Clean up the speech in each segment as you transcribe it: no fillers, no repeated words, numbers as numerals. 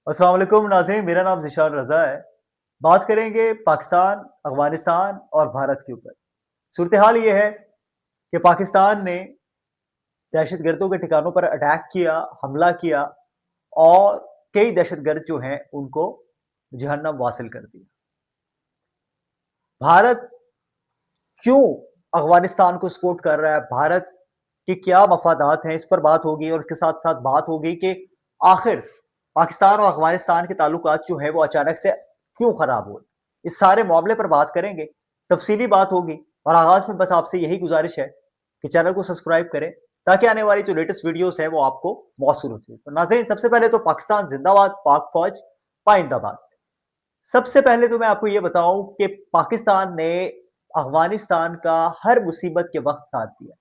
अस्सलाम वालेकुम नाज़रीन, मेरा नाम ज़िशान रज़ा है। बात करेंगे पाकिस्तान, अफ़गानिस्तान और भारत के ऊपर। सूरत-ए-हाल ये है कि पाकिस्तान ने दहशतगर्दों के ठिकानों पर अटैक किया, हमला किया और कई दहशतगर्द जो हैं उनको जहन्नम वासिल कर दिया। भारत क्यों अफ़गानिस्तान को सपोर्ट कर रहा है? भारत के क्या मफादात हैं? इस पर बात होगी और इसके साथ-साथ बात होगी कि आखिर पाकिस्तान और अफ़गानिस्तान के ताल्लुकात जो हैं वो अचानक से क्यों खराब हुए? इस सारे मामले पर बात करेंगे, तफ़सीली बात होगी और आगाज़ में बस आपसे यही गुज़ारिश है कि चैनल को सब्सक्राइब करें ताकि आने वाली जो लेटेस्ट वीडियोज़ हैं वो आपको मौसूल होती है। तो नाज़रीन, सबसे पहले तो पाकिस्तान ज़िंदाबाद, पाक फ़ौज पाइंदाबाद। सबसे पहले तो मैं आपको ये बताऊं कि पाकिस्तान ने अफगानिस्तान का हर मुसीबत के वक्त साथ दिया।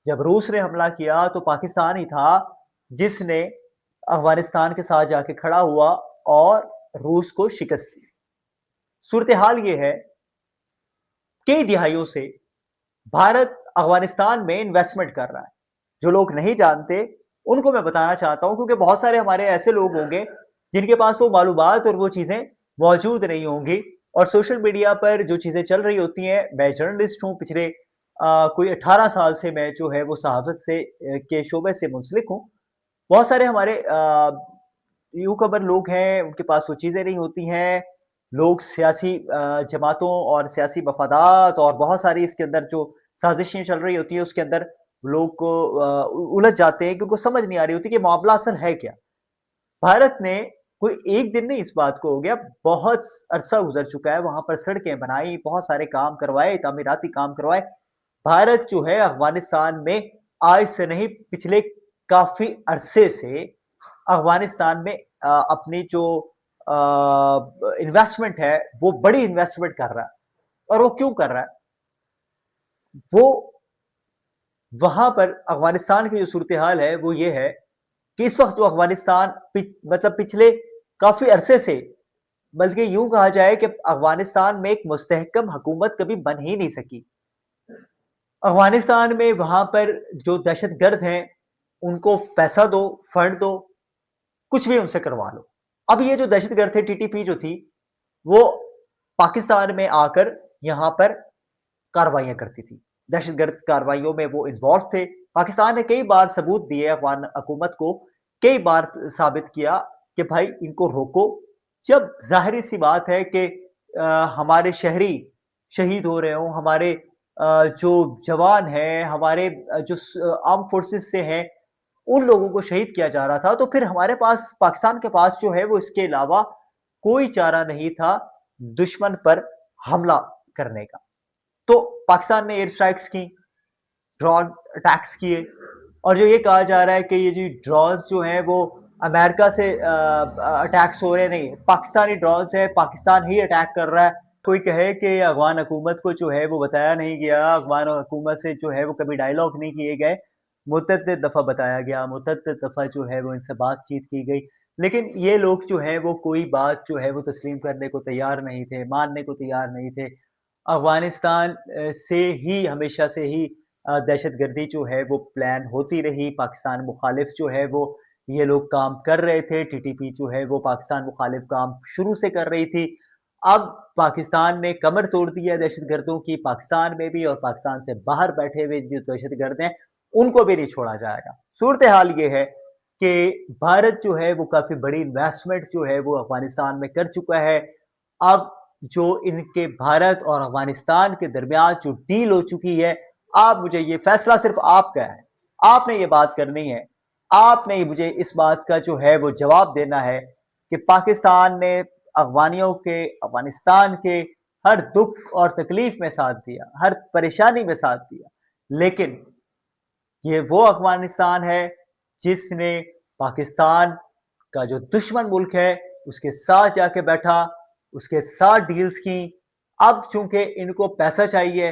जब रूस ने हमला किया तो पाकिस्तान ही था जिसने अफगानिस्तान के साथ जाके खड़ा हुआ और रूस को शिकस्त दी। सूरत हाल ये है, कई दिहाइयों से भारत अफगानिस्तान में इन्वेस्टमेंट कर रहा है। जो लोग नहीं जानते उनको मैं बताना चाहता हूं, क्योंकि बहुत सारे हमारे ऐसे लोग होंगे जिनके पास वो मालूमात और वो चीजें मौजूद नहीं होंगी। और सोशल मीडिया पर जो चीजें चल रही होती हैं, मैं जर्नलिस्ट हूं, पिछले कोई 18 साल से मैं जो है वो सहाफत से के शोबे से मुंसलिक हूं। बहुत सारे हमारे यूं खबर लोग हैं, उनके पास वो चीजें नहीं होती हैं। लोग सियासी जमातों और सियासी मफादात और बहुत सारी इसके अंदर जो साजिशें चल रही होती है उसके अंदर लोग को उलझ जाते हैं, क्योंकि उनको समझ नहीं आ रही होती कि मामला असल है क्या। भारत ने कोई एक दिन नहीं, इस बात को हो गया, बहुत अरसा गुजर चुका है, वहां पर सड़कें बनाई, बहुत सारे काम करवाए, तामीराती काम करवाए। भारत जो है अफगानिस्तान में आज से नहीं, पिछले काफी अरसे से अफगानिस्तान में अपनी जो इन्वेस्टमेंट है वो बड़ी इन्वेस्टमेंट कर रहा है। और वो क्यों कर रहा है? वो वहां पर अफगानिस्तान की जो सूरत हाल है वो ये है कि इस वक्त जो अफगानिस्तान मतलब पिछले काफी अरसे से, बल्कि यूं कहा जाए कि अफगानिस्तान में एक मुस्तहकम हुकूमत कभी बन ही नहीं सकी। अफगानिस्तान में वहां पर जो दहशतगर्द हैं उनको पैसा दो, फंड दो, कुछ भी उनसे करवा लो। अब ये जो दहशतगर्द थे, टीटीपी जो थी, वो पाकिस्तान में आकर यहां पर कार्रवाइयां करती थी। दहशतगर्द कार्रवाइयों में वो इन्वॉल्व थे। पाकिस्तान ने कई बार सबूत दिए अफगान हुकूमत को, कई बार साबित किया कि भाई इनको रोको। जब जाहिर सी बात है कि हमारे शहरी शहीद हो रहे हो, हमारे जो जवान हैं, हमारे जो आर्म फोर्सेस से हैं, उन लोगों को शहीद किया जा रहा था, तो फिर हमारे पास, पाकिस्तान के पास जो है वो इसके अलावा कोई चारा नहीं था दुश्मन पर हमला करने का। तो पाकिस्तान ने एयर स्ट्राइक्स की, ड्रोन अटैक्स किए, और जो ये कहा जा रहा है कि ये जो ड्रोन्स जो हैं वो अमेरिका से अटैक्स हो रहे, नहीं, पाकिस्तानी ड्रोन्स है, पाकिस्तान ही अटैक कर रहा है। कोई कहे कि अफगान हुकूमत को जो है वो बताया नहीं गया, अफगान हुकूमत से जो है वो कभी डायलॉग नहीं किए गए, मुतअद्दिद दफ़ा बताया गया, मुतअद्दिद दफ़ा जो है वो इनसे बातचीत की गई, लेकिन ये लोग जो है वो कोई बात जो है वो तस्लीम करने को तैयार नहीं थे, मानने को तैयार नहीं थे। अफगानिस्तान से ही हमेशा से ही दहशतगर्दी जो है वो प्लान होती रही। पाकिस्तान मुखालिफ जो है वो ये लोग काम कर रहे थे। टीटीपी जो है वो पाकिस्तान मुखालिफ काम शुरू से कर रही थी। अब पाकिस्तान ने कमर तोड़ दी है दहशतगर्दों की, पाकिस्तान में भी, और पाकिस्तान से बाहर बैठे हुए जो दहशतगर्द हैं उनको भी नहीं छोड़ा जाएगा। सूरत हाल ये है कि भारत जो है वो काफी बड़ी इन्वेस्टमेंट जो है वो अफगानिस्तान में कर चुका है। अब जो इनके भारत और अफगानिस्तान के दरमियान जो डील हो चुकी है, आप मुझे, ये फैसला सिर्फ आपका है, आपने ये बात करनी है, आपने ही मुझे इस बात का जो है वो जवाब देना है कि पाकिस्तान ने अफगानियों के, अफगानिस्तान के हर दुख और तकलीफ में साथ दिया, हर परेशानी में साथ दिया, लेकिन ये वो अफगानिस्तान है जिसने पाकिस्तान का जो दुश्मन मुल्क है उसके साथ जाके बैठा, उसके साथ डील्स की। अब चूंकि इनको पैसा चाहिए,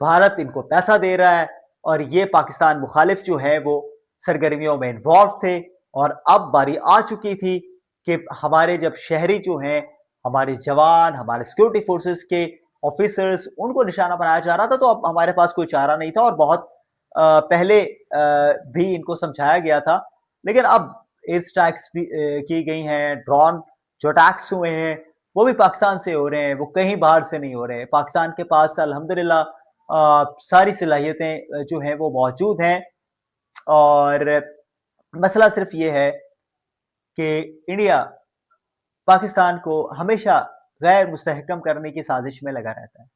भारत इनको पैसा दे रहा है, और ये पाकिस्तान मुखालिफ जो है वो सरगर्मियों में इन्वॉल्व थे। और अब बारी आ चुकी थी कि हमारे जब शहरी जो हैं, हमारे जवान, हमारे सिक्योरिटी फोर्सेस के ऑफिसर्स, उनको निशाना बनाया जा रहा था, तो अब हमारे पास कोई चारा नहीं था। और बहुत पहले भी इनको समझाया गया था, लेकिन अब ایئر اسٹرائکس بھی کی گئی ہیں، ڈرون جو اٹیکس ہوئے ہیں وہ بھی پاکستان سے ہو رہے ہیں، وہ کہیں باہر سے نہیں ہو رہے. پاکستان کے پاس الحمدللہ ساری صلاحیتیں جو ہیں وہ موجود ہیں، اور مسئلہ صرف یہ ہے کہ انڈیا پاکستان کو ہمیشہ غیر مستحکم کرنے کی سازش میں لگا رہتا ہے.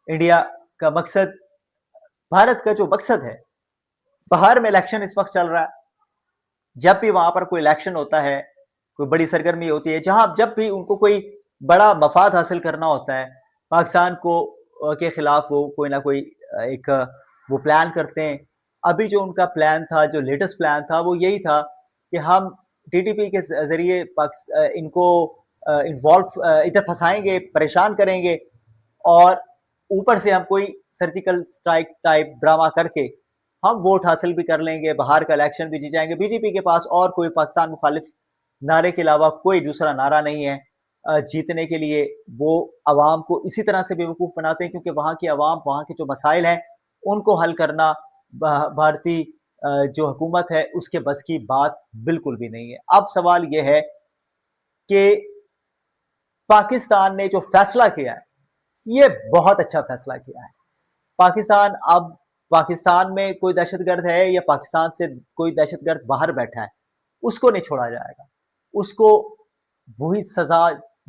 انڈیا کا مقصد، بھارت کا جو مقصد ہے، باہر میں الیکشن اس وقت چل رہا ہے، جب بھی وہاں پر کوئی الیکشن ہوتا ہے، کوئی بڑی سرگرمی ہوتی ہے، جہاں جب بھی ان کو کوئی بڑا مفاد حاصل کرنا ہوتا ہے، پاکستان کو کے خلاف وہ کوئی نہ کوئی ایک وہ پلان کرتے ہیں. ابھی جو ان کا پلان تھا، جو لیٹسٹ پلان تھا، وہ یہی تھا کہ ہم ٹی ٹی پی کے ذریعے ان کو انوالو ادھر پھنسائیں گے، پریشان کریں گے، اور اوپر سے ہم کوئی سرجیکل اسٹرائک ٹائپ ڈرامہ کر کے ہم ووٹ حاصل بھی کر لیں گے، باہر کا الیکشن بھی جیت جائیں گے. بی جے پی کے پاس اور کوئی پاکستان مخالف نعرے کے علاوہ کوئی دوسرا نعرہ نہیں ہے جیتنے کے لیے. وہ عوام کو اسی طرح سے بیوقوف بناتے ہیں، کیونکہ وہاں کی عوام، وہاں کے جو مسائل ہیں ان کو حل کرنا بھارتی جو حکومت ہے اس کے بس کی بات بالکل بھی نہیں ہے. اب سوال یہ ہے کہ پاکستان نے جو فیصلہ کیا ہے یہ بہت اچھا فیصلہ کیا ہے. پاکستان میں کوئی دہشت گرد ہے یا پاکستان سے کوئی دہشت گرد باہر بیٹھا ہے، اس کو نہیں چھوڑا جائے گا. اس کو وہی سزا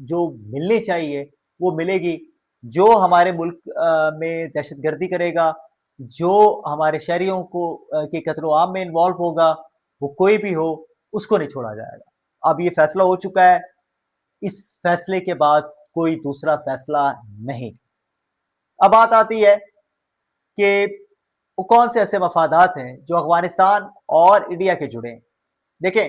جو ملنی چاہیے وہ ملے گی. جو ہمارے ملک میں دہشت گردی کرے گا، جو ہمارے شہریوں کو کے قتل و عام میں انوالو ہوگا، وہ کوئی بھی ہو، اس کو نہیں چھوڑا جائے گا. اب یہ فیصلہ ہو چکا ہے، اس فیصلے کے بعد کوئی دوسرا فیصلہ نہیں. اب بات آتی ہے کہ وہ کون سے ایسے مفادات ہیں جو افغانستان اور انڈیا کے جڑے ہیں. دیکھیں،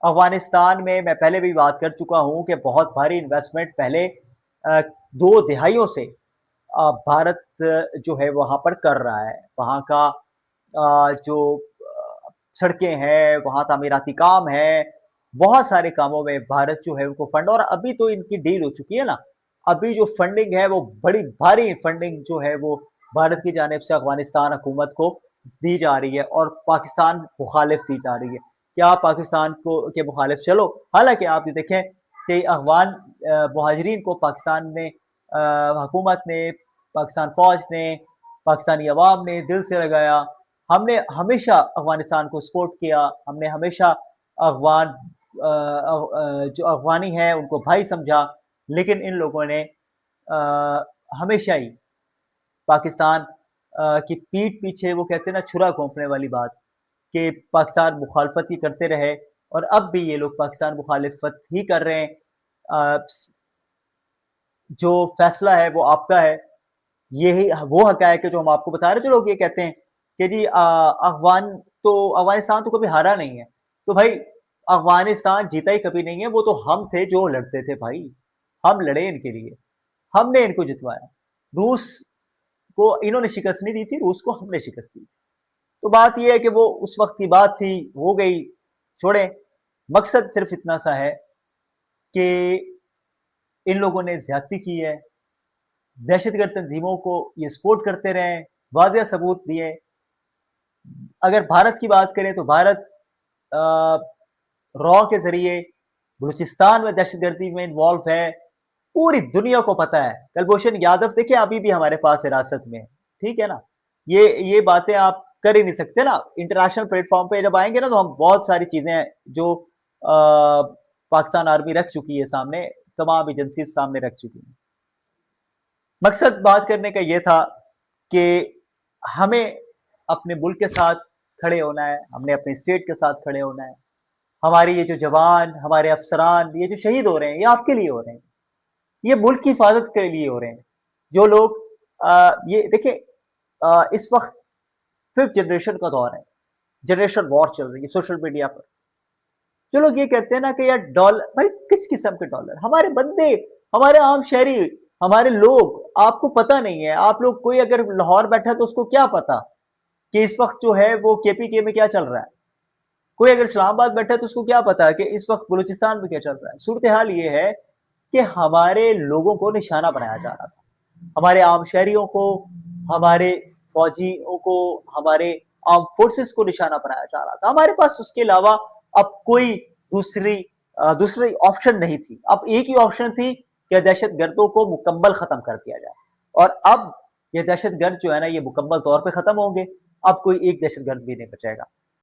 افغانستان میں پہلے بھی بات کر چکا ہوں کہ بہت بھاری انویسٹمنٹ پہلے 2 دہائیوں سے بھارت جو ہے وہاں پر کر رہا ہے. وہاں کا جو سڑکیں ہیں، وہاں تعمیراتی کام ہے، بہت سارے کاموں میں بھارت جو ہے ان کو فنڈ، اور ابھی تو ان کی ڈیل ہو چکی ہے نا. ابھی جو فنڈنگ ہے وہ بڑی بھاری فنڈنگ جو ہے وہ بھارت کی جانب سے افغانستان حکومت کو دی جا رہی ہے، اور پاکستان مخالف دی جا رہی ہے. کیا پاکستان کو کے مخالف؟ چلو، حالانکہ آپ یہ دیکھیں کہ افغان مہاجرین کو پاکستان میں حکومت نے، پاکستان فوج نے، پاکستانی عوام نے دل سے لگایا. ہم نے ہمیشہ افغانستان کو سپورٹ کیا، ہم نے ہمیشہ جو افغانی ہیں ان کو بھائی سمجھا. لیکن ان لوگوں نے ہمیشہ ہی پاکستان کی پیٹھ پیچھے، وہ کہتے ہیں نا چھرا گھونپنے والی بات، کہ پاکستان مخالفت ہی کرتے رہے، اور اب بھی یہ لوگ پاکستان مخالفت ہی کر رہے ہیں. جو فیصلہ ہے وہ آپ کا ہے. یہی وہ حقائق ہے جو ہم آپ کو بتا رہے. جو لوگ یہ کہتے ہیں کہ جی افغانستان تو کبھی ہارا نہیں ہے، تو بھائی افغانستان جیتا ہی کبھی نہیں ہے. وہ تو ہم تھے جو لڑتے تھے بھائی، ہم لڑے ان کے لیے، ہم نے ان کو جتوایا. روس کو انہوں نے شکست نہیں دی تھی، روس کو ہم نے شکست دی. تو بات یہ ہے کہ وہ اس وقت کی بات تھی، ہو گئی، چھوڑیں. مقصد صرف اتنا سا ہے کہ ان لوگوں نے زیادتی کی ہے، دہشت گرد تنظیموں کو یہ سپورٹ کرتے رہے، واضح ثبوت دیے. اگر بھارت کی بات کریں تو بھارت را کے ذریعے بلوچستان میں دہشت گردی میں انوالو ہے. پوری دنیا کو پتا ہے. کلبھوشن یادو دیکھیں ابھی بھی ہمارے پاس حراست میں ہے، ٹھیک ہے نا. یہ باتیں آپ کر ہی نہیں سکتے نا. انٹرنیشنل پلیٹ فارم پہ جب آئیں گے نا تو ہم بہت ساری چیزیں ہیں جو پاکستان آرمی رکھ چکی ہے سامنے، تمام ایجنسیز سامنے رکھ چکی ہیں. مقصد بات کرنے کا یہ تھا کہ ہمیں اپنے ملک کے ساتھ کھڑے ہونا ہے، ہم نے اپنے اسٹیٹ کے ساتھ کھڑے ہونا ہے. ہماری یہ جو جوان، ہمارے افسران یہ جو شہید ہو رہے ہیں، یہ آپ کے لیے ہو رہے ہیں، یہ ملک کی حفاظت کے لیے ہو رہے ہیں. جو لوگ یہ دیکھیں، اس وقت 5th جنریشن کا دور ہے، جنریشن وار چل رہی ہے سوشل میڈیا پر. جو لوگ یہ کہتے ہیں نا کہ یار ڈالر، بھائی کس قسم کے ڈالر؟ ہمارے بندے، ہمارے عام شہری، ہمارے لوگ، آپ کو پتہ نہیں ہے. آپ لوگ، کوئی اگر لاہور بیٹھا ہے تو اس کو کیا پتا کہ اس وقت جو ہے وہ کے پی کے میں کیا چل رہا ہے. کوئی اگر اسلام آباد بیٹھا ہے تو اس کو کیا پتا کہ اس وقت بلوچستان میں کیا چل رہا ہے. صورتحال یہ ہے کہ ہمارے لوگوں کو نشانہ بنایا جا رہا تھا، ہمارے عام شہریوں کو، ہمارے فوجیوں کو، ہمارے آرم فورسز کو نشانہ بنایا جا رہا تھا. ہمارے پاس اس کے علاوہ اب کوئی دوسری آپشن نہیں تھی، اب ایک ہی آپشن تھی کہ دہشت گردوں کو مکمل ختم کر دیا جائے، اور اب یہ دہشت گرد جو ہے نا یہ مکمل طور پہ ختم ہوں گے، اب کوئی ایک دہشت گرد بھی نہیں بچے گا۔